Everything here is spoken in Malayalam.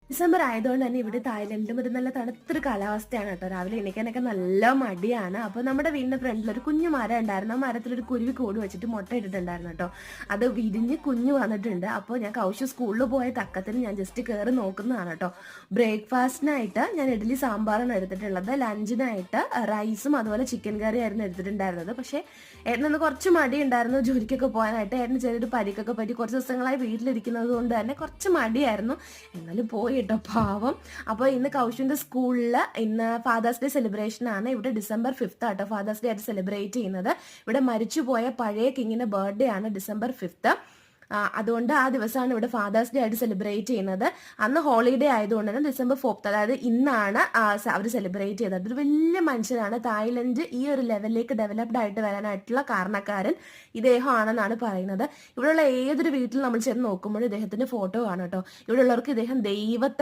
ഡിസംബർ ആയതുകൊണ്ട് തന്നെ ഇവിടെ തായ്ലൻഡിലും ഒരു നല്ല തണുത്തൊരു കാലാവസ്ഥയാണ് കേട്ടോ. രാവിലെ എണീക്കാനൊക്കെ നല്ല മടിയാണ്. അപ്പോൾ നമ്മുടെ വീടിന്റെ ഫ്രണ്ടിൽ ഒരു കുഞ്ഞു മരം ഉണ്ടായിരുന്നു. ആ മരത്തിലൊരു കുരുവി കൂട് വെച്ചിട്ട് മുട്ട ഇട്ടിട്ടുണ്ടായിരുന്നു കേട്ടോ. അത് വിരിഞ്ഞ് കുഞ്ഞു വന്നിട്ടുണ്ട്. അപ്പോൾ ഞാൻ കൗശു സ്കൂളിൽ പോയ തക്കത്തിന് ഞാൻ ജസ്റ്റ് കയറി നോക്കുന്നതാണ് കേട്ടോ. ബ്രേക്ക്ഫാസ്റ്റിനായിട്ട് ഞാൻ ഇഡ്ഡലി സാമ്പാറാണ് എടുത്തിട്ടുള്ളത്. ലഞ്ചിനായിട്ട് റൈസും അതുപോലെ ചിക്കൻ കറി ആയിരുന്നു എടുത്തിട്ടുണ്ടായിരുന്നത്. പക്ഷേ ഏട്ടനൊന്ന് കുറച്ച് മടി ഉണ്ടായിരുന്നു ജോലിക്കൊക്കെ പോകാനായിട്ട്. ഏട്ടന് ചെറിയൊരു പരിക്കൊക്കെ പറ്റി കുറച്ച് ദിവസങ്ങളായി വീട്ടിലിരിക്കുന്നത് കൊണ്ട് തന്നെ കുറച്ച് മടിയായിരുന്നു. എന്നാലും പോയി കേട്ടോ, പാവം. അപ്പോൾ ഇന്ന് കൗശുവിന്റെ സ്കൂളിൽ ഇന്ന് ഫാദേഴ്സ് ഡേ സെലിബ്രേഷൻ ആണ്. ഇവിടെ December 5th ആട്ടോ ഫാദേഴ്സ് ഡേ ആയിട്ട് സെലിബ്രേറ്റ് ചെയ്യുന്നത്. ഇവിടെ മരിച്ചുപോയ പഴയ കിങ്ങിന്റെ ബർത്ത്ഡേ ആണ് December 5th. അതുകൊണ്ട് ആ ദിവസമാണ് ഇവിടെ ഫാദേഴ്സ് ഡേ ആയിട്ട് സെലിബ്രേറ്റ് ചെയ്യുന്നത്. അന്ന് ഹോളിഡേ ആയതുകൊണ്ട് തന്നെ December 4th, അതായത് ഇന്നാണ് അവർ സെലിബ്രേറ്റ് ചെയ്തത്. ഒരു വലിയ മനുഷ്യനാണ്. തായ്ലൻഡ് ഈ ഒരു ലെവലിലേക്ക് ഡെവലപ്ഡ് ആയിട്ട് വരാനായിട്ടുള്ള കാരണക്കാരൻ ഇദ്ദേഹമാണെന്നാണ് പറയുന്നത്. ഇവിടെയുള്ള ഏതൊരു വീട്ടിൽ നമ്മൾ ചെന്ന് നോക്കുമ്പോഴും ഇദ്ദേഹത്തിന്റെ ഫോട്ടോ കാണും കേട്ടോ. ഇവിടെ ഉള്ളവർക്ക് ഇദ്ദേഹം ദൈവത്തെ